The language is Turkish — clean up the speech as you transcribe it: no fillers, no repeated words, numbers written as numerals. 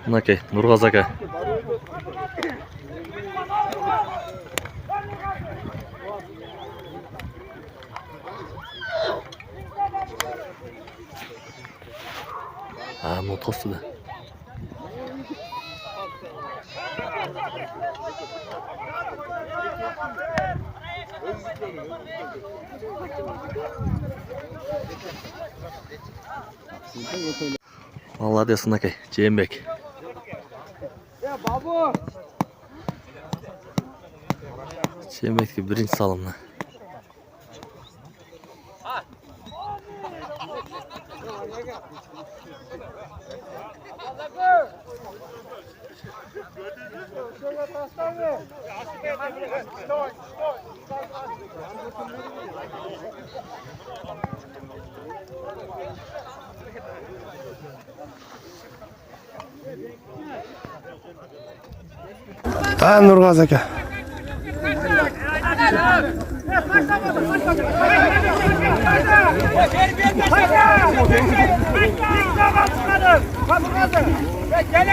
Nakey, Nurgaz aka. Ha, motosu da. Vallahi diyorsun nakey, Cembek. Ya babu. Cembek gibi birinci salımda. Ha Nurgaz aka. Gel